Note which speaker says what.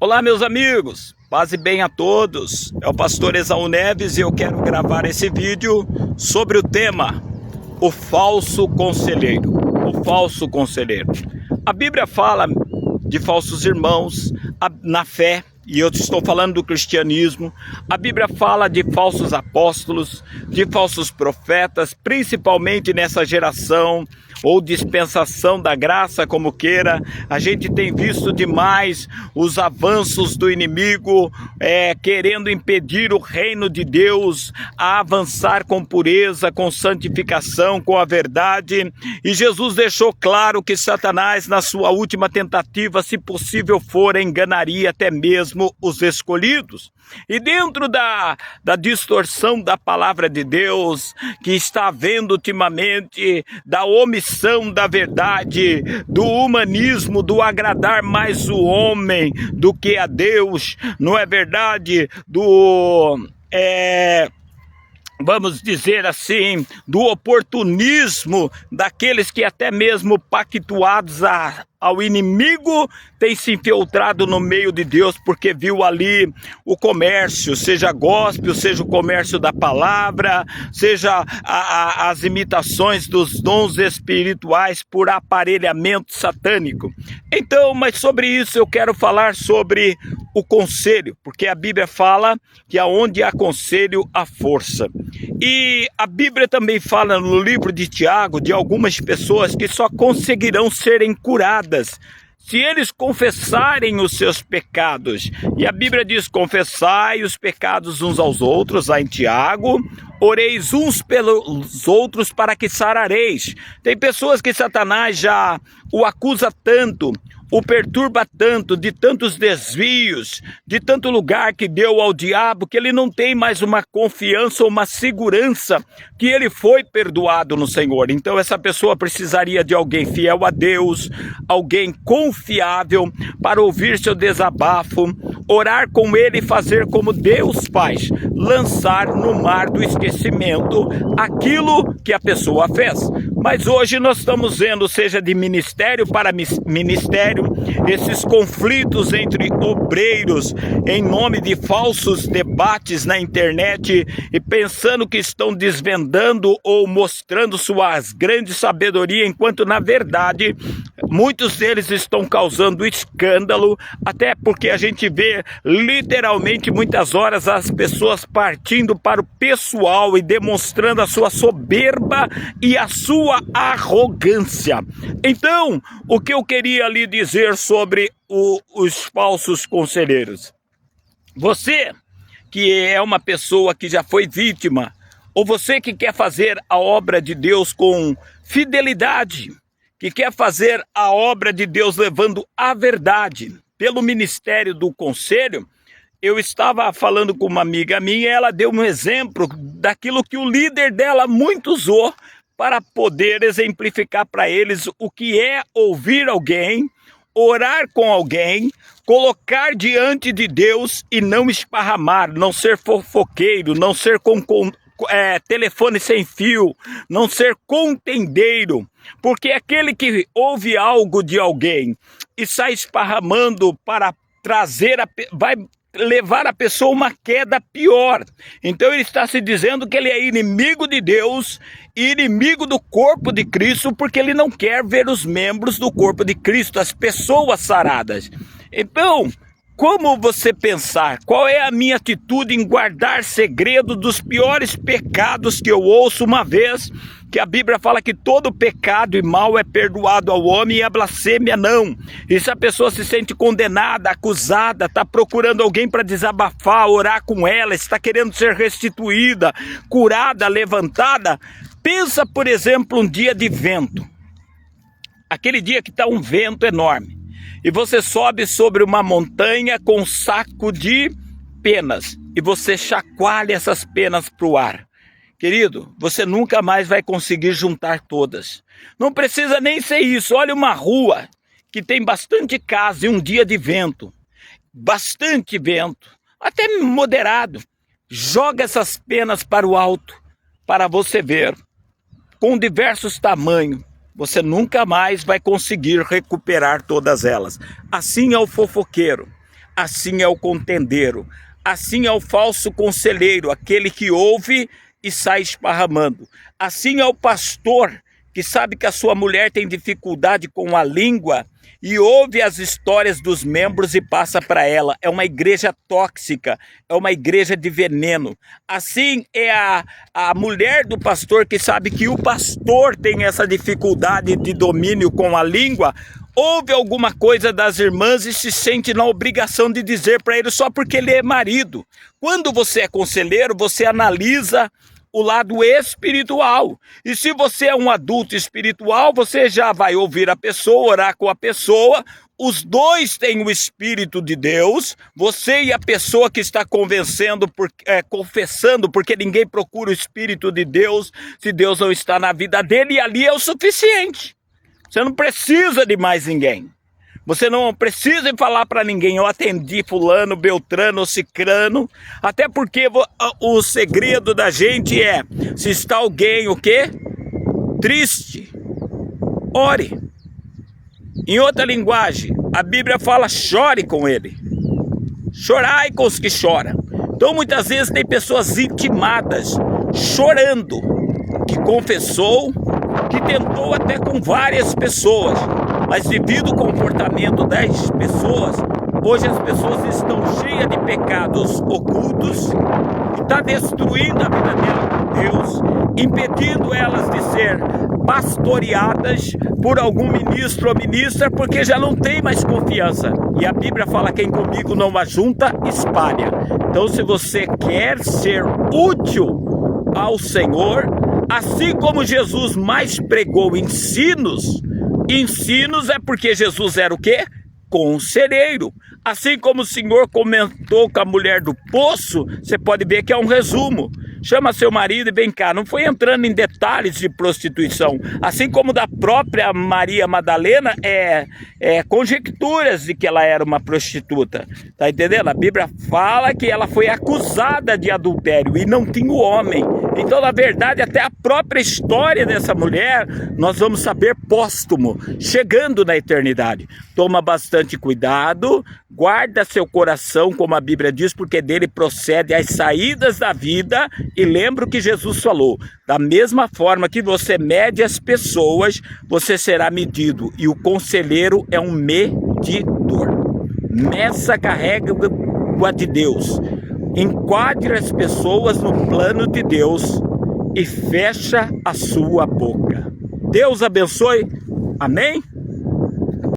Speaker 1: Olá, meus amigos, paz e bem a todos. É o pastor Esaú Neves e eu quero gravar esse vídeo sobre o tema o falso conselheiro. O falso conselheiro. A Bíblia fala de falsos irmãos na fé, e eu estou falando do cristianismo. A Bíblia fala de falsos apóstolos, de falsos profetas, principalmente nessa geração ou dispensação da graça, como queira. A gente tem visto demais os avanços do inimigo, querendo impedir o reino de Deus a avançar com pureza, com santificação, com a verdade. E Jesus deixou claro que Satanás, na sua última tentativa, se possível for, enganaria até mesmo os escolhidos. E dentro da distorção da palavra de Deus que está havendo ultimamente, da omissão da verdade, do humanismo, do agradar mais o homem do que a Deus, não é verdade? Vamos dizer assim, do oportunismo daqueles que até mesmo pactuados ao inimigo tem se infiltrado no meio de Deus porque viu ali o comércio, seja gospel, seja o comércio da palavra, seja as imitações dos dons espirituais por aparelhamento satânico. Então, mas sobre isso eu quero falar sobre o conselho, porque a Bíblia fala que aonde há conselho, há força. E a Bíblia também fala no livro de Tiago de algumas pessoas que só conseguirão serem curadas se eles confessarem os seus pecados. E a Bíblia diz: confessai os pecados uns aos outros, lá em Tiago, oreis uns pelos outros para que sarareis. Tem pessoas que Satanás já o acusa tanto, o perturba tanto, de tantos desvios, de tanto lugar que deu ao diabo, que ele não tem mais uma confiança ou uma segurança que ele foi perdoado no Senhor. Então essa pessoa precisaria de alguém fiel a Deus, alguém confiável para ouvir seu desabafo, orar com ele e fazer como Deus faz, lançar no mar do esquecimento aquilo que a pessoa fez. Mas hoje nós estamos vendo, seja de ministério para ministério, esses conflitos entre obreiros em nome de falsos debates na internet e pensando que estão desvendando ou mostrando suas grandes sabedoria, enquanto na verdade muitos deles estão causando escândalo, até porque a gente vê literalmente muitas horas as pessoas partindo para o pessoal e demonstrando a sua soberba e a sua arrogância. Então, o que eu queria lhe dizer sobre os falsos conselheiros? Você que é uma pessoa que já foi vítima, ou você que quer fazer a obra de Deus com fidelidade, que quer fazer a obra de Deus levando a verdade pelo ministério do conselho, eu estava falando com uma amiga minha e ela deu um exemplo daquilo que o líder dela muito usou para poder exemplificar para eles o que é ouvir alguém, orar com alguém, colocar diante de Deus e não esparramar, não ser fofoqueiro, não ser telefone sem fio, não ser contendeiro, porque aquele que ouve algo de alguém e sai esparramando para trazer, vai levar a pessoa a uma queda pior. Então ele está se dizendo que ele é inimigo de Deus, inimigo do corpo de Cristo, porque ele não quer ver os membros do corpo de Cristo, as pessoas saradas. Então, como você pensar? Qual é a minha atitude em guardar segredo dos piores pecados que eu ouço, uma vez que a Bíblia fala que todo pecado e mal é perdoado ao homem e a blasfêmia não? E se a pessoa se sente condenada, acusada, está procurando alguém para desabafar, orar com ela, está querendo ser restituída, curada, levantada, pensa, por exemplo, um dia de vento. Aquele dia que está um vento enorme. E você sobe sobre uma montanha com um saco de penas. E você chacoalha essas penas para o ar. Querido, você nunca mais vai conseguir juntar todas. Não precisa nem ser isso. Olha uma rua que tem bastante casa e um dia de vento. Bastante vento. Até moderado. Joga essas penas para o alto. Para você ver. Com diversos tamanhos. Você nunca mais vai conseguir recuperar todas elas. Assim é o fofoqueiro. assim é o contendeiro, assim é o falso conselheiro, aquele que ouve e sai esparramando. Assim é o pastor que sabe que a sua mulher tem dificuldade com a língua e ouve as histórias dos membros e passa para ela. É uma igreja tóxica, é uma igreja de veneno. Assim é a mulher do pastor que sabe que o pastor tem essa dificuldade de domínio com a língua, ouve alguma coisa das irmãs e se sente na obrigação de dizer para ele só porque ele é marido. Quando você é conselheiro, você analisa o lado espiritual. E se você é um adulto espiritual, você já vai ouvir a pessoa, orar com a pessoa. Os dois têm o Espírito de Deus, você e a pessoa que está confessando, porque ninguém procura o Espírito de Deus se Deus não está na vida dele, e ali é o suficiente. Você não precisa de mais ninguém. Você não precisa falar para ninguém, eu atendi fulano, beltrano ou cicrano, até porque o segredo da gente é, se está alguém, o quê? Triste, ore. Em outra linguagem, a Bíblia fala, chore com ele. Chorai com os que choram. Então muitas vezes tem pessoas intimadas, chorando, que confessou, que tentou até com várias pessoas, mas devido ao comportamento das pessoas, hoje as pessoas estão cheias de pecados ocultos, e está destruindo a vida dela com Deus, impedindo elas de ser pastoreadas por algum ministro ou ministra, porque já não tem mais confiança. E a Bíblia fala, quem comigo não ajunta, espalha. Então se você quer ser útil ao Senhor, assim como Jesus mais pregou ensinos é porque Jesus era o quê? Conselheiro. Assim como o Senhor comentou com a mulher do poço, você pode ver que é um resumo. Chama seu marido e vem cá. Não foi entrando em detalhes de prostituição. Assim como da própria Maria Madalena, conjecturas de que ela era uma prostituta. Tá entendendo? A Bíblia fala que ela foi acusada de adultério e não tinha o homem. Então, na verdade, até a própria história dessa mulher, nós vamos saber póstumo, chegando na eternidade. Toma bastante cuidado, guarda seu coração, como a Bíblia diz, porque dele procede as saídas da vida. E lembra o que Jesus falou, da mesma forma que você mede as pessoas, você será medido. E o conselheiro é um medidor. Meça a régua de Deus. Enquadre as pessoas no plano de Deus e fecha a sua boca. Deus abençoe. Amém?